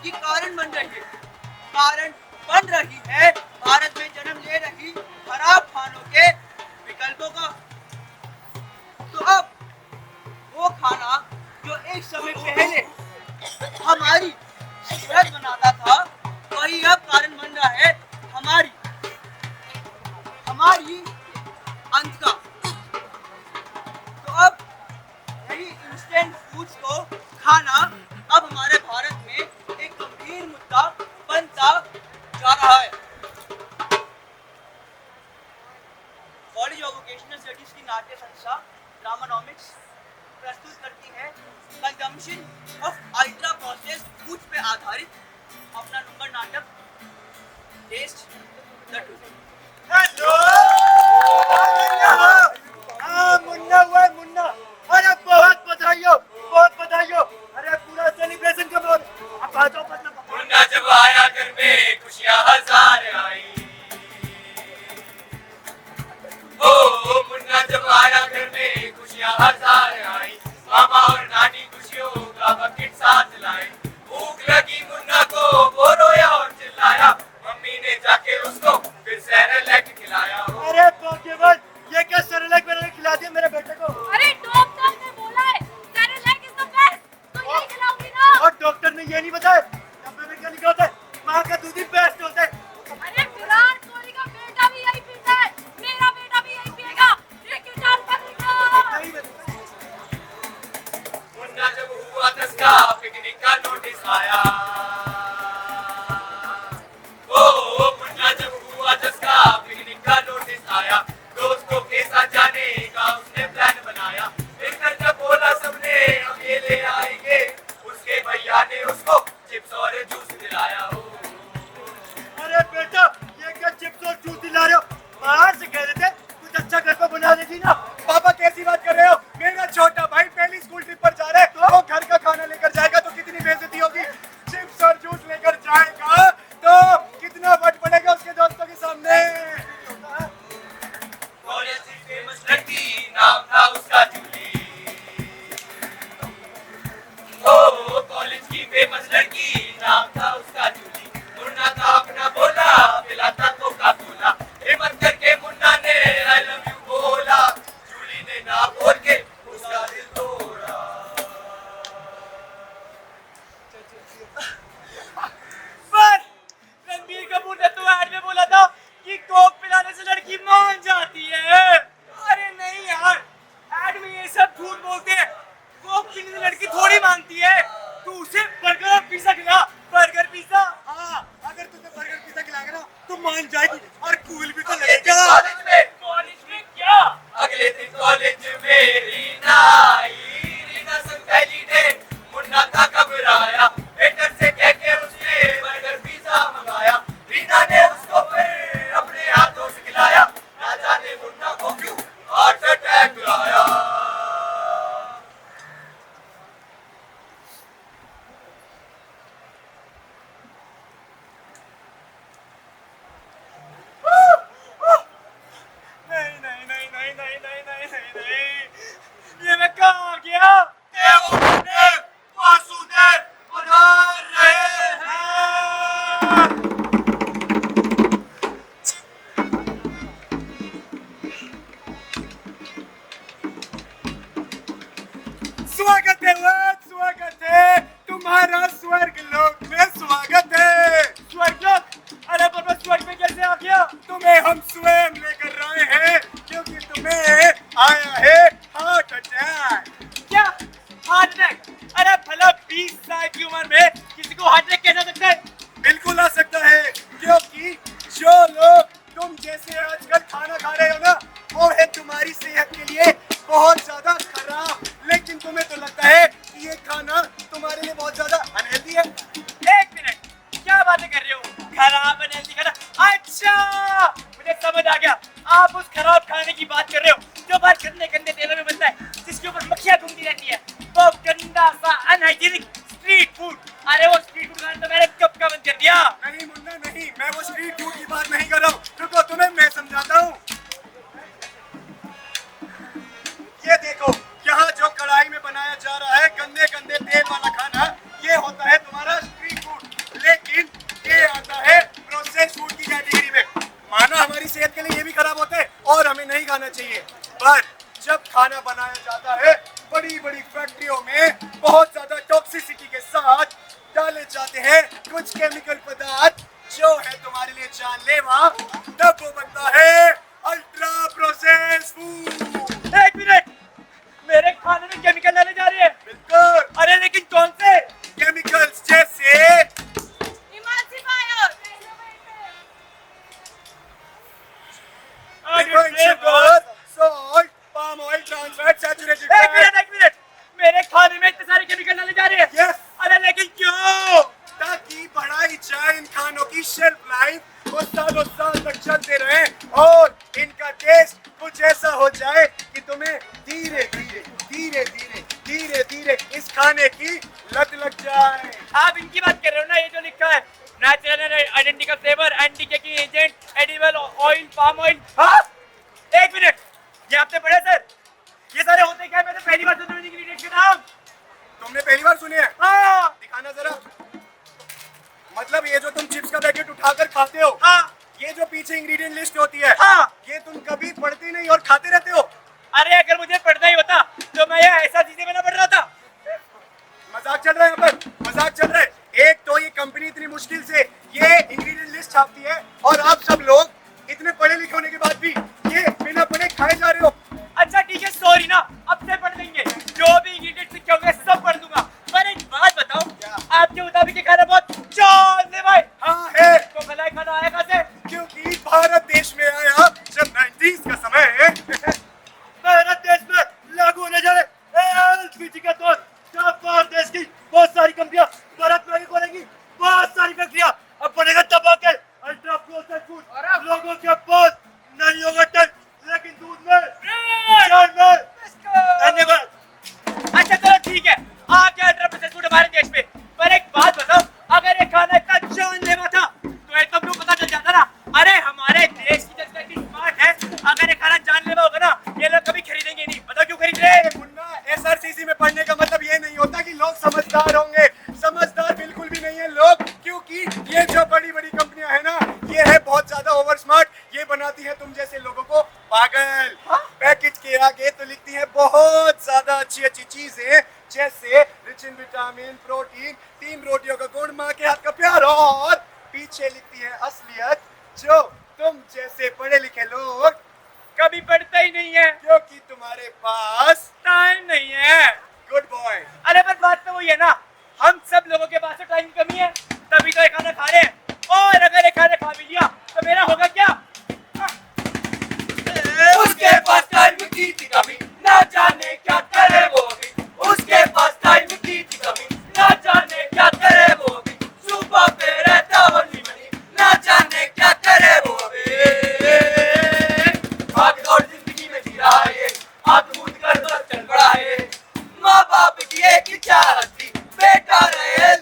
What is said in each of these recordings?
की कारण बन रही है। कारण बन रही है भारत में जन्म ले रही खराब खानों के विकल्पों का। तो अब वो खाना जो एक समय पहले हमारी सेहत बनाता था, वही अब कारण बन रहा है हमारी अंत का। तो अब यही इंस्टेंट फूड्स को खाना अब हमारे भारत में एक गंभीर मुद्दा बनता जा रहा है। कॉलेज ऑफ वोकेशनल स्टडीज की नाट्य संस्था ड्रामानॉमिक्स प्रस्तुत करती है consumption of ultra processed foods पे आधारित अपना नुक्कड़ नाटक टेस्ट द ट्रूथ। मुन्ना हुआ है मुन्ना। अरे बहुत बधाइयों अरे पूरा सेलिब्रेशन कब हो अब आ जाओ मुन्ना जब आया घर में खुशियां हजार आई। ओ मुन्ना जब आया घर में खुशियां हजार आई। मामा और नानी खुशियों का बकेट साथ लाए। भूख लगी मुन्ना को वो रोया और चिल्लाया। मम्मी ने जाके उसको फिर सेरेलैक खिलाया। अरे पॉकेबल ये क्या सेरेलैक मैंने खिला दिया मेरे बेटे को। अरे डॉक्टर ने बोला है सेरेलैक इज द बेस्ट, तो यही खिलाऊंगी ना। और डॉक्टर ने ये नहीं बताया डब्बे में क्या लिखा होता है? माँ का दूध ही बेस्ट होता है। अरे विराट कोहली का बेटा भी यही पीता है, मेरा बेटा भी यही पिएगा। ये क्यों जानता नहीं था? मुन्ना जब हुआ 10 का पिकनिक का नोटिस आया। ओ मुन्ना जब हुआ 10 का पिकनिक का नोटिस आया। दोस्तों के साथ जाने का उसने प्लान बनाया। एक जब बोला सबने अकेले आएंगे, उसके भैया ने उसको चिप्स और जूस दिलाया। अरे बेटा ये क्या चिप्स और जूस दिला रहे हो? बाहर से कह रहे थे कुछ अच्छा घर को बना देगी ना। पापा कैसी बात कर रहे हो? मेरा छोटा भाई पहली स्कूल ट्रिप पर जा रहा है, तो घर का खाना लेकर जाएगा तो कितनी बेइज्जती होगी। चिप्स और जूस लेकर जाएगा तो कितना वट पड़ेगा उसके दोस्तों के सामने। कॉलेज की फेमस लड़की नाम था उसका जूली। ओ कॉलेज की फेमस लड़की नाम था उसका जूली। मुन्ना था अपना बोला पिलाता कोका कोला। हिम्मत करके मुन्ना ने आई लव यू बोला। जूली ने ना बोल के उसका दिल तोड़ा। पर रणबीर कपूर ने तो ऐड में बोला था कि कोक पिलाने से लड़की मान जाती है। अरे नहीं यार, ऐड में ये सब झूठ बोलते हैं। कोक पीने से लड़की थोड़ी मानती है। तू उसे बर्गर और पिज़्ज़ा खिला। बर्गर पिज़्ज़ा, हाँ अगर तुझे बर्गर पिज़्ज़ा खिलाएगा ना तो मान जाएगी और कूल भी तो अगले दिन लगेगा। कॉलेज में क्या? अगले दिन कॉलेज में रीना आई। रीना संग पहली डे मुन्ना था घबराया। वेटर से कह के उसने बर्गर पिज़्ज़ा मंगाया। रीना ने उसको फिर अपने हाथों से खिलाया। ना जाने मुन्ना को क्यों हार्ट अटैक आया। नहीं, ये मैं कहाँ आ गया? देव वासुदेव पधार रहे हैं। स्वागत है तुम्हारा स्वर्ग लोक में स्वागत है। स्वर्ग लोक? अरे पर मैं स्वर्ग में कैसे आ गया? तुम्हें हम स्वयं लेकर आए हैं क्योंकि तुम्हें आया है हार्ट अटैक। क्या हार्ट अटैक? अरे भला 20 साल की उम्र में किसी को हार्ट अटैक कैसे आ सकता है? बिल्कुल आ सकता है क्योंकि जो लोग तुम जैसे आजकल खाना खा रहे हो ना, वो है तुम्हारी सेहत के लिए बहुत ज्यादा खराब। लेकिन तुम्हें तो लगता है कि ये खाना तुम्हारे लिए बहुत ज्यादा अनहेल्दी है। एक मिनट, क्या बातें कर रहे हो? खराब अनहेल्दी खाना? अच्छा, मुझे समझ आ गया। आप उस खराब खाने की बात कर रहे हो जो बाहर गंदे गंदे तेलों में बनता है, जिसके ऊपर मक्खियां घूमती रहती है। वो गंदा सा अनहाइजीनिक स्ट्रीट फूड। अरे वो स्ट्रीट फूड खाना तो मैंने कब का बंद कर दिया। नहीं मुन्ना नहीं, मैं वो स्ट्रीट फूड की बात नहीं कर रहा हूँ। रुको तुम्हें मैं समझाता हूँ। ये देखो यहाँ जो कढ़ाई में बनाया जा रहा है गंदे गंदे तेल वाला खाना, ये होता है तुम्हारा स्ट्रीट फूड। पर जब खाना बनाया जाता है बड़ी बड़ी फैक्ट्रियों में बहुत ज्यादा टॉक्सिसिटी के साथ डाले जाते हैं कुछ केमिकल पदार्थ जो है तुम्हारे लिए जानलेवा, तब वो बनता है अल्ट्रा प्रोसेस्ड फूड। एक मिनट, मेरे खाने में केमिकल डाले जा रहे हैं? बिल्कुल। अरे लेकिन कौन से? केमिकल्स जैसे emulsifier, refined sugar, salt, palm oil, trans fat, saturated एक फैट। मिनट, एक मिनट, मेरे खाने में इतने सारे केमिकल डाले जा रहे हैं? Yes. अरे लेकिन क्यों? ताकि बढ़ाई जाए इन खानों की शेल्फ लाइफ, वो सालों साल तक चलते रहे और इनका टेस्ट कुछ ऐसा हो जाए कि तुम्हें धीरे धीरे धीरे धीरे धीरे धीरे इस खाने की लत लग जाए। आप इनकी बात कर रहे हो ना? ये जो लिखा है natural identical flavour, anti caking agent, edible oil, palm oil. हाँ, एक मिनट, ये आपने पढ़ा सर? ये सारे होते क्या है? मैंने पहली बार सुना इंग्रेडिएंट्स के नाम। तुमने पहली बार सुने हैं? हाँ दिखाना जरा। मतलब ये जो तुम चिप्स का पैकेट उठाकर खाते हो, हाँ ये जो पीछे इंग्रेडिएंट लिस्ट होती है, हाँ। ये तुम कभी पढ़ते नहीं और खाते रहते हो? अरे अगर मुझे पढ़ना ही होता तो मैं ये ऐसा चीजें में ना पढ़ रहा था। मजाक चल रहा है यहाँ पर, मजाक चल रहा है। एक तो ये कंपनी इतनी मुश्किल से ये इंग्रेडिएंट लिस्ट छापती है और आप सब लोग इतने पढ़े लिखे होने के बाद भी ये बिना पढ़े खाए जा रहे हो। अच्छा ठीक है, सॉरी ना, अब से पढ़ लेंगे। जो भी इंग्रेडिएंट्स लिखे होंगे सब पढ़ दूंगा। पर एक बात बताओ, आपके मुताबिक ये खाना बहुत जानलेवा है। हाँ है, तो भला खाना आया कहाँ से? क्योंकि भारत देश में आया जब 90s का समय है। भारत देश में लागू होने जा रहे एलपीजी का दौर, जहाँ भारत देश की बहुत सारी कंपनियां भारत में खोलेंगी, बहुत सारी फैक्ट्रियां। अब बनेगा दबा के अल्ट्रा प्रोसेस्ड फूड। लोगों के पास नहीं होगा टन, लेकिन दूध में जान में। धन्यवाद। अच्छा चलो ठीक है, आपके अल्ट्रा प्रोसेस्ड फूड हमारे देश में। पर एक बात बताओ, अगर ये खाना इतना जानलेवा था तो ये तुम लोग पता चल जाता ना। अरे हमारे देश की जनता इतनी स्मार्ट है, अगर ये खाना जानलेवा होगा ना, ये लोग कभी खरीदेंगे नहीं। बताओ क्यों खरीद रहे हैं? मुन्ना, एसआरसीसी में पढ़ने का मतलब ये नहीं होता कि लोग समझदार होंगे। समझदार बिल्कुल भी नहीं है लोग, क्योंकि ये जो बड़ी बड़ी कंपनियां है ना, ये है बहुत ज्यादा ओवर स्मार्ट। ये बनाती है तुम जैसे लोगों को पागल। पैकेट के आगे तो लिखती है बहुत ज्यादा अच्छी अच्छी चीजें, जैसे रिच इन विटामिन, प्रोटीन, 3 रोटियों का गुण, माँ के हाथ का प्यार, और पीछे लिखती है असलियत जो तुम जैसे पढ़े लिखे लोग कभी पढ़ता ही नहीं है, क्योंकि तुम्हारे पास टाइम नहीं है। Good boy. अरे पर बात तो वही है ना, हम सब लोगों के पास तो टाइम की कमी है, तभी तो ये खाना खा रहे हैं। और अगर ये खाना खा भी लिया तो मेरा होगा क्या? उसके पास टाइम की थी कमी, ना जाने क्या करे वो भी। उसके पास टाइम की थी कमी, ना जाने क्या करे वो भी। सुबह पे रहता वनी मनी, ना जाने क्या करे वो भी। भागदौड़ जिंदगी में जी रहा है, हाथ कूद कर तो चल पड़ा है। माँ बाप की एक ही चाहत थी, बेटा रहे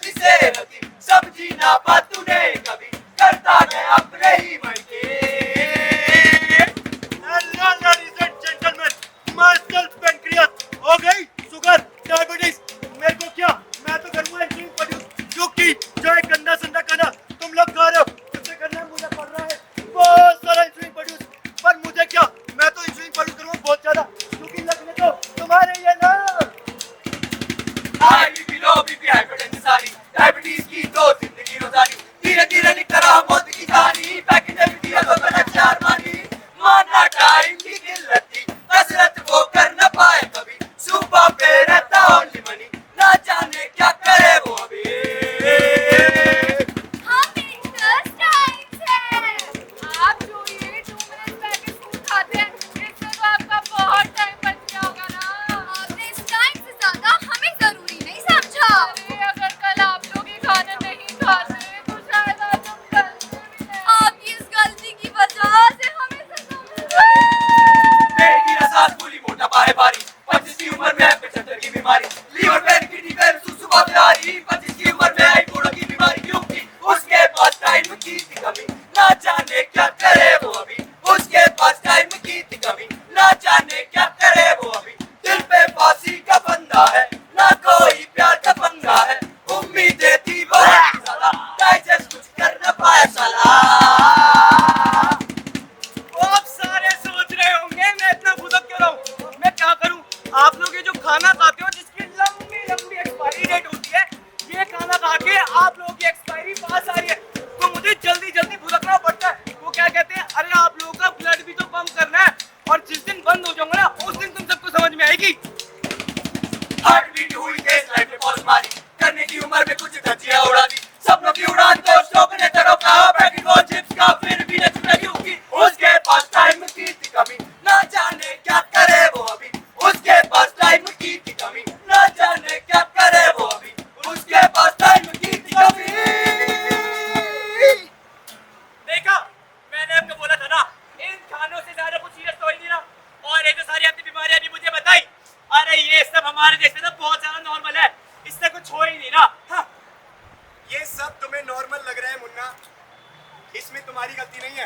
हमारी गलती नहीं है,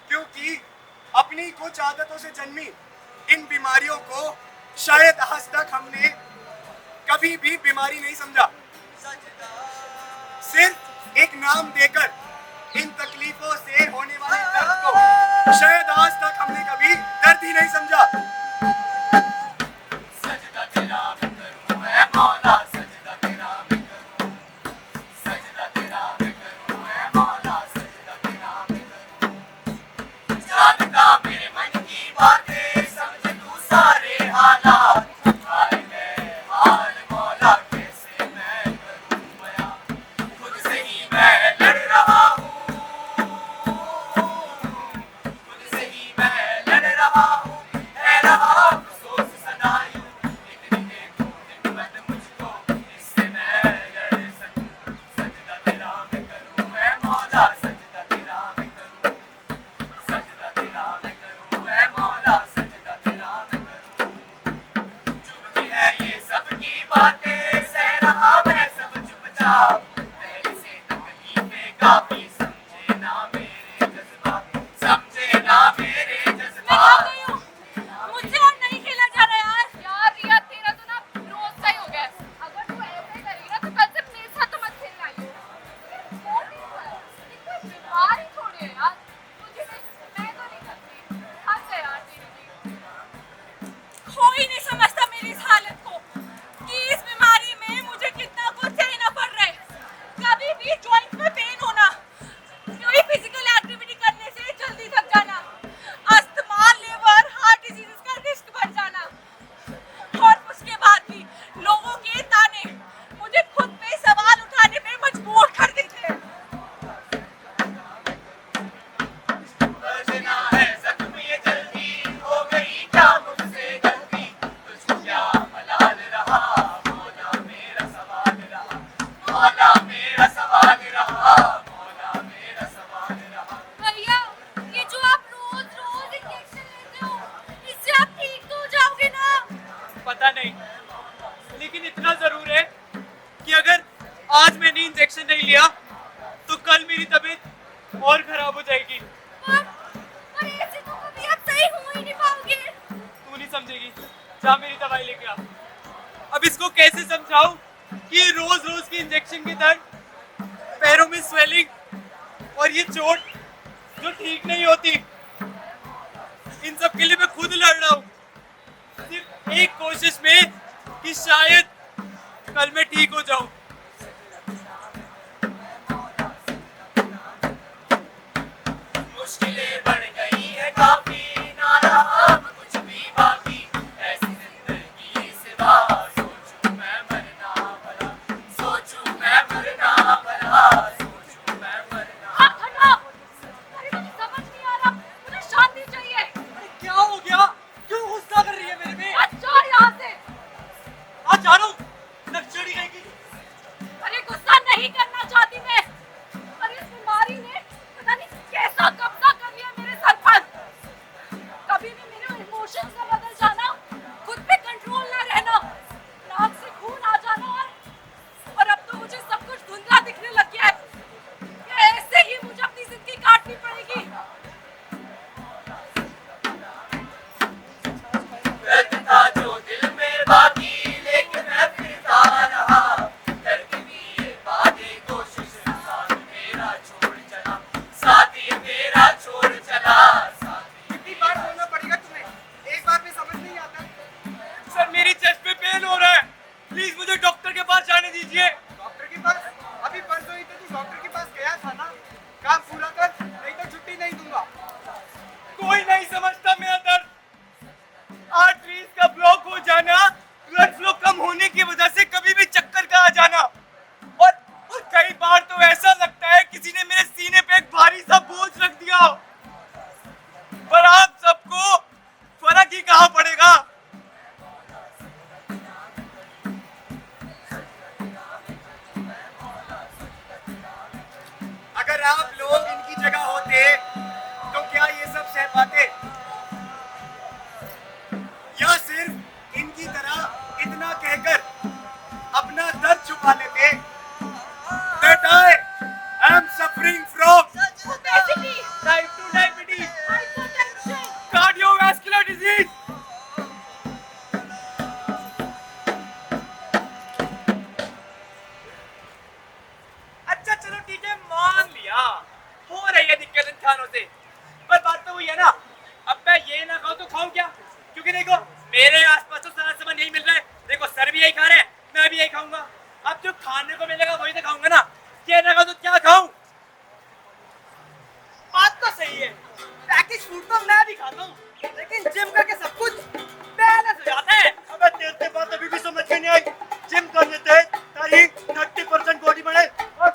क्योंकि अपनी कुछ आदतों से जन्मी इन बीमारियों को शायद आज तक हमने कभी भी बीमारी नहीं समझा। सिर्फ एक नाम देकर इन तकलीफों से होने वाले दर्द को शायद आज तक हमने कभी दर्द ही नहीं समझा। सजदा तेरा मैं करूं मैं मौला, सजदा तेरा मैं करूं, सजदा तेरा मैं करूं मैं मौला, सजदा तेरा मैं करूं। जानता मेरे मन की बातें, समझ तू सारे हालात, हाय मैं हाल मौला कैसे मैं करूं बयां, खुद से ही मैं लड़ रहा हूँ, खुद से ही मैं लड़ रहा हूँ, है रहा अफसोस सदा यूं, इतनी देखूं हिम्मत मुझको, इससे मैं लड़ सकूं। सजदा तेरा मैं करूं मैं मौला, सजदा तेरा मैं करूं, सजदा तेरा मैं करूं मैं मौला, सजदा तेरा मैं करूं। चुभती है ये सबकी बातें, सह रहा मैं सब चुपचाप, पहले से तकलीफें काफी, समझे ना मेरे जज्बात, समझे ना मेरे मैं थक जज्बात। गई हूँ। मुझसे और नहीं खेला जा रहा यार। यार रिया, तेरा तो ना रोज का ही हो गया है। अगर तू ऐसे ही करेगी ना तो कल से मेरे साथ तो मत खेलना ही। वो नहीं कर, इतना बीमार ही थोड़ी है यार। मुझे नहीं, मैं तो नहीं करती। हद है यार तेरी भी। कोई नहीं समझता मेरी इस हालत को कि इस बीमारी में मुझे कितना कुछ झेलना पड़ रहा है। कभी भी जॉइंट में पेन होना, कोई फिजिकल एक्टिविटी करने से जल्दी थक जाना, अस्थमा, लिवर, हार्ट डिजीजेस का रिस्क बढ़ जाना, और उसके बाद भी लोगों के ताने मुझे खुद पे सवाल उठाने पे मजबूर कर देते हैं। बजना है जख्म ये जल्दी, हो गई क्या मुझसे गलती, तुझको क्या मलाल रहा, मौला मेरा सवाल रहा, मौला मेरा सवाल रहा, मौला मेरा सवाल रहा। भैया, ये जो आप रोज रोज इंजेक्शन लेते हो, इससे आप ठीक तो हो जाओगे ना? पता नहीं, लेकिन इतना जरूर है कि अगर आज मैंने इंजेक्शन नहीं लिया तो कल मेरी तबीयत और खराब हो जाएगी। पर ऐसे तो कभी आप सही हो ही नहीं पाओगे। तू नहीं समझेगी, जा मेरी दवाई लेके आ। अब इसको कैसे समझाऊं कि रोज रोज की इंजेक्शन के दर्द, पैरों में स्वेलिंग और ये चोट जो ठीक नहीं होती, इन सब के लिए मैं खुद लड़ रहा हूँ, सिर्फ एक कोशिश में कि शायद कल मैं ठीक हो जाऊं। मुश्किलें बढ़ गई है काफी, ना रहा अब कुछ भी बाकी, ऐसी जिंदगी सिवा, सोचूं मैं मरना भला, सोचूं मैं मरना भला, सोचूं मैं मरना। हाँ, हटो। अरे मुझे समझ नहीं आ रहा, मुझे शांति चाहिए। क्या हो गया? क्यों गुस्सा कर रही है मेरे पे? अच्छा यहाँ से। आज जा रहा हूँ, नक्सली कहेगी। अरे गुस्सा नहीं करना चाहती मैं, पर इस बीमारी ने पता नहीं कैसा कब्जा कर लिया मेरे सर पर। कभी भी मेरे इमोशंस का बदल जाना, खुद पे कंट्रोल ना रहना, नाक से खून आ जाना, और अब तो मुझे सब कुछ धुंधला दिखने लग गया है। ये ऐसे ही मुझे अपनी जिंदगी काटनी पड़ेगी। दर्द था जो दिल में बाकी, लेकिन मैं फिरता रहा, करके भी ये वादे कोशिश, साथ मेरा छोड़ चला, साथी मेरा छोड़ चला, साथी कितनी बार बोलना पड़ेगा तुम्हें, एक बार भी समझ नहीं आता। सर, मेरी चेस्ट पे पेन हो रहा है, प्लीज मुझे डॉक्टर के पास जाने दीजिए। डॉक्टर के पास? अभी परसों ही तो तू डॉक्टर के पास गया था ना। काम पूरा कर, नहीं तो छुट्टी नहीं दूंगा। कोई नहीं समझता मेरा दर्द। आर्टरीज का ब्लॉक हो जाना, ब्लड फ्लो कम होने की वजह से कभी भी चक्कर का आ जाना, और कई बार तो ऐसा लगता है किसी ने मेरे सीने पे एक भारी सा बोझ रख दिया। पर आप सबको फर्क ही कहाँ पड़ेगा? अगर आप लोग इनकी जगह होते तो क्या ये सब सह पाते, या सिर्फ इनकी तरह इतना कहकर अपना दर्द छुपा लेते that I am suffering from भैया, हो रही है दिक्कत इन खानों से, पर बात तो वही है ना, अब मैं ये ना खाऊं तो खाऊं क्या? क्योंकि देखो मेरे आसपास तो सारा सामान यही मिल रहा है, देखो सर भी यही खा रहे हैं, मैं भी यही खाऊंगा। अब जो खाने को मिलेगा वही तो खाऊंगा ना, ये ना खाऊं तो क्या खाऊं? बात तो सही है, पैकेज फूड तो मैं भी खाता हूँ, लेकिन जिम करके सब कुछ बैलेंस हो जाता है। अबे तेरे बात अभी भी समझ में नहीं आई। जिम करने से तारी 30% बॉडी बढ़े और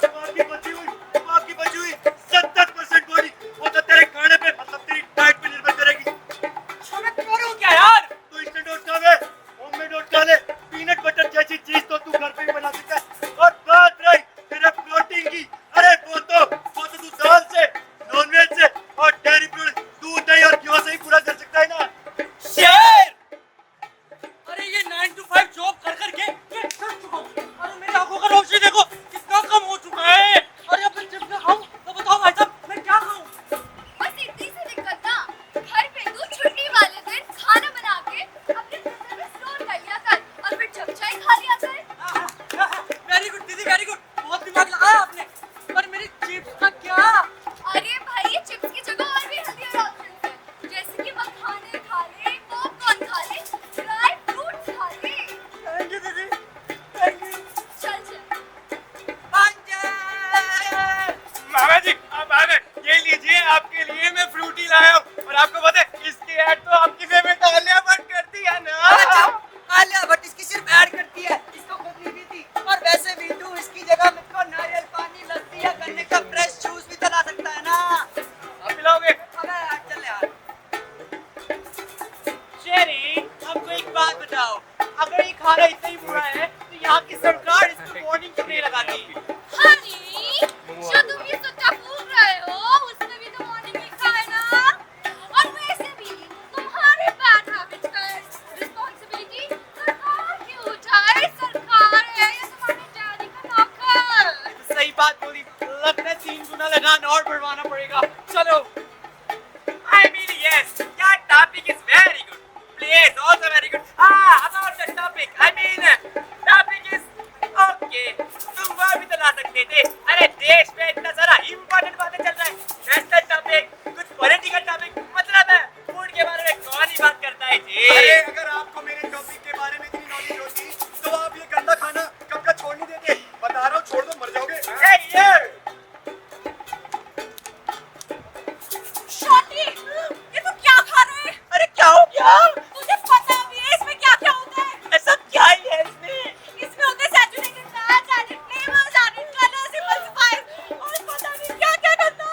बाकी बची हुई 70% बॉडी वो तो तेरे खाने पे मतलब तेरी डाइट पे निर्भर करेगी। तो मैं करूँ क्या यार? तो इंस्टेंट ओट्स खा ले, होममेड ओट्स खा ले, पीनट बटर जैसी चीज तो तू घर पे ही बना सकता है। और बात रही तेरे प्रोटीन की, अरे वो तो तू दाल से, नॉनवेज से और डेयरी प्रोडक्ट, दूध दही और घी से ही पूरा कर सकता है ना। शेर! अरे ये 9 to 5 जॉब कर करके ये थक चुका हूँ। अरे मेरी आंखों का रोशनी देखो कितना कम हो चुका है। अरे अब मैं जिम में खाऊं तो बताओ भाई साहब मैं क्या खाऊं? बस इतनी सी दिक्कत ना, घर पे तू छुट्टी वाले दिन खाना बना के अपने फ्रीजर में स्टोर कर लिया कर और फिर जब चाहे खा लिया कर। वेरी गुड दीदी, वेरी गुड, बहुत दिमाग लगाया आपने। पर मेरी चिप्स का क्या? अरे भाई चिप्स की जगह और भी हेल्दी ऑप्शंस हैं, जैसे कि मखाने खा ले, पॉपकॉर्न खा ले, ड्राई फ्रूट्स खा ले। थैंक यू दीदी, थैंक यू। चल चल। मामा जी आप आ गए, ये लीजिए आपके लिए मैं फ्रूटी लाया हूँ। और आपको पता है इसकी ऐड तो आपकी फेवरेट आलिया भट्ट करती है ना। आलिया भट्ट इसकी सिर्फ ऐड करती है, इसको खुद नहीं पीती। और वैसे भी तू इसकी जगह मुझको नारियल पानी, लस्सी या गन्ने का फ्रेश जूस भी चला सकता है ना। आप पिलाओगे? अबे यार चल यार। शेरी, हमको एक बात बताओ, अगर ये खाना इतना ही बुरा है तो यहाँ की सरकार इसको वार्निंग क्यों नहीं लगाती? हनी, जो तुम ये सुट्टा फूंक रहे हो, उसमें भी तो वार्निंग लिखा है ना। और वैसे भी तुम्हारे बैड हैबिट्स का रिस्पांसिबिलिटी सरकार क्यों उठाए? सरकार है या तुम्हारे डैडी का नौकर? सही बात बोली, लगता है 3 गुना लगान और बढ़वाना पड़ेगा। चलो। I mean yes, your topic is very good. Place also very good. About the topic, I mean topic is okay. तुम वह भी तो ला सकते थे। अरे देश में इतना सारा इम्पोर्टेंट बातें चल रहा है, नेशनल टॉपिक, कुछ पॉलिटिकल टॉपिक, मतलब है फूड के बारे में कौन ही बात करता है जी। अरे अगर आपको मेरे टॉपिक के बारे में इतनी नॉलेज होती तो आप ये गंदा खाना कब का छोड़ नहीं देते। बता रहा हूँ छोड़ दो मर जाओगे। शॉटी, ये तुम क्या खा रहे हैं? अरे क्या हो गया? तुझे पता भी है इसमें क्या-क्या होता है? ऐसा क्या ही है इसमें? इसमें होते हैं saturated fats, added flavours, added colours, emulsifiers और पता नहीं क्या-क्या करता।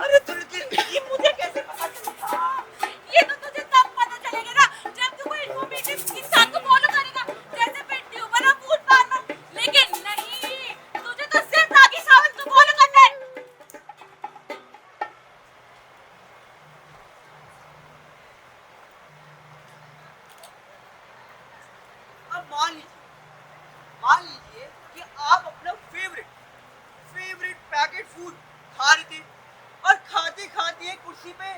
अरे तुलकिन, ये मुझे कैसे पता चला? ये तो तुझे तब पता चलेगा ना जब तू कोई इन्फॉर्मेटिव इंसान को फॉलो करेगा, जैसे फिर ट्यूबर और फूड फार्मर। लेकिन नहीं, तुझे तो सिर्फ रागी सावंत को फॉलो करना है। अब मान लीजिए कि आप अपना फेवरेट पैकेट फूड खा रहे थे और खाते खाते एक कुर्सी पे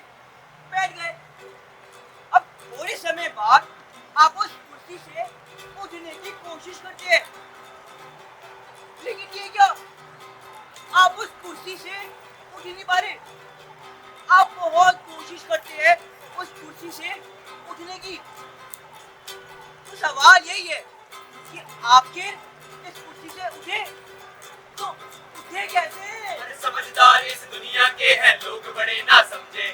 बैठ गए। अब थोड़े समय बाद आप उस कुर्सी से उठने की कोशिश करते हैं, लेकिन ये क्या, आप उस कुर्सी से उठ ही नहीं पा रहे। आप बहुत कोशिश करते हैं उस कुर्सी से उठने की। तो सवाल यही है कि आखिर इस कुर्सी से उठे तो उठे कैसे? अरे समझदार इस दुनिया के हैं लोग बड़े ना समझे,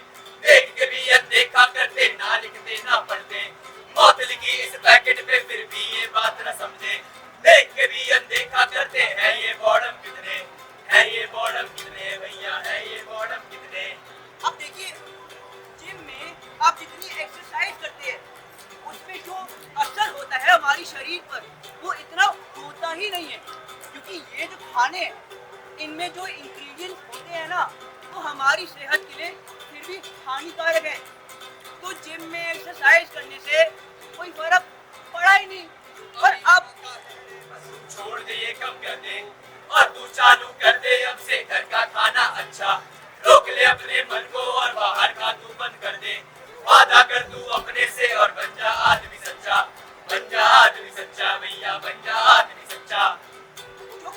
देख के भी अनदेखा करते, ना लिखते ना पढ़ते, मौत लिखी इस पैकेट पे फिर भी ये बात ना समझे, देख के भी अनदेखा करते हैं ये बॉडम कितने, है ये बॉडम कितने भैया, है ये बॉडम कितने। अब देखिए, जिम में आप जितनी एक्सरसाइज करते हैं उसमें जो असर होता है हमारी शरीर पर वो इतना होता ही नहीं है, क्योंकि ये जो खाने हैं इनमें जो इंग्रेडिएंट्स होते हैं ना वो हमारी सेहत के लिए फिर भी हानिकारक है। तो जिम में एक्सरसाइज करने से कोई फर्क पड़ा ही नहीं। और अब छोड़ दे ये कम कर दे और तू चालू कर दे अब से घर का खाना अच्छा, रोक ले अपने मन को और बाहर का तू बंद कर दे, वादा कर तू अपने से और बन जा आदमी सच्चा, बन जा आदमी सच्चा भैया, बन जा आदमी सच्चा। जो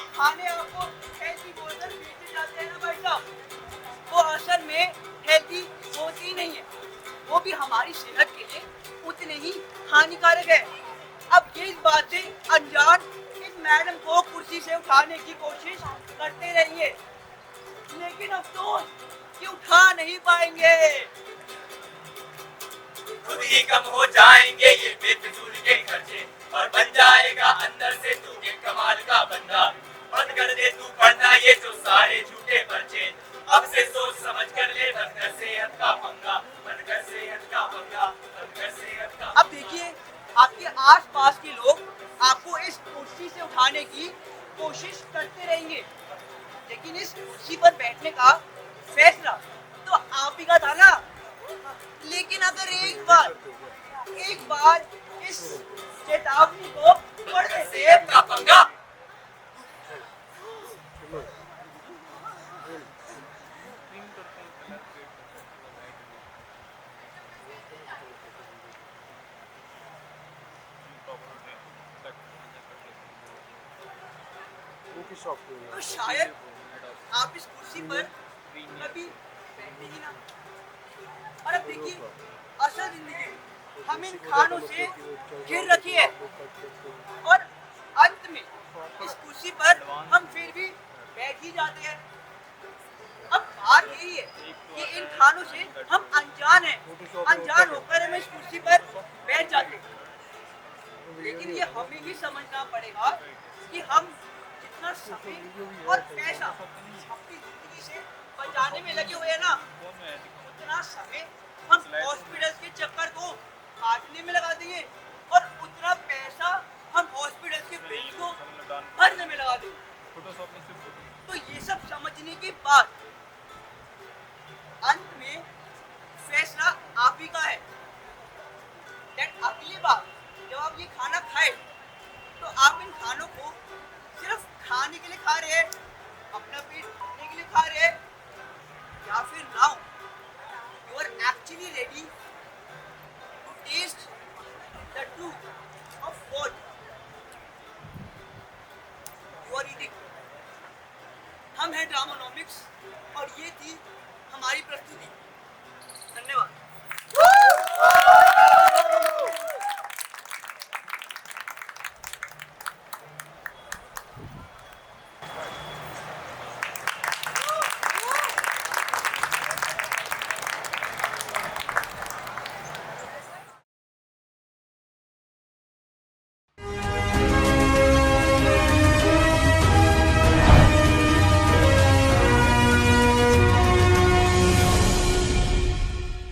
खाने आपको हेल्दी बोल मैडम को कुर्सी से उठाने की कोशिश करते रहिए, लेकिन अफसोस कि उठा नहीं पाएंगे। खुद ही कम हो जाएंगे ये बेफिजूल के खर्चे और बन जाएगा अंदर से तू के कमाल का बंदा। बंद कर दे तू पढ़ना ये जो सारे झूठे पर्चे, अब से सोच समझ कर ले, बनकर सेहत का पंगा, बनकर सेहत का पंगा, बनकर सेहत का। अब देखिए, आपके आसपास के लोग आपको इस कुर्सी से उठाने की कोशिश करते रहेंगे, लेकिन इस कुर्सी पर बैठने का फैसला तो आप ही का था ना। लेकिन अगर एक बार इस चेतावनी को पढ़ बनकर लेते सेहत का पंगा। तो शायद आप इस कुर्सी पर कभी बैठेगी ना। और अब देखिए, असल जिंदगी हम इन खानों से घिर रखी है और अंत में इस कुर्सी पर हम फिर भी बैठ ही जाते हैं। अब बात यही है कि इन खानों से हम अनजान हैं, अनजान होकर हम इस कुर्सी पर बैठ जाते हैं। लेकिन ये हमें ही समझना पड़ेगा कि हम जितना समय और पैसा अपनी जिंदगी से बचाने में लगे हुए हैं ना, उतना समय हम हॉस्पिटल के चक्कर को काटने में लगा देंगे और उतना पैसा हम हॉस्पिटल के बिल को भरने में लगा देंगे। तो ये सब समझने के बाद अंत में फैसला आप ही का है। दैट अगली बार जब आप ये खाना खाए तो आप इन खानों को सिर्फ खाने के लिए खा रहे हैं, अपना पेट भरने के लिए खा रहे हैं, या फिर now you are actually ready to test the truth of what you are eating. हम हैं ड्रामानॉमिक्स और ये थी हमारी प्रस्तुति। धन्यवाद।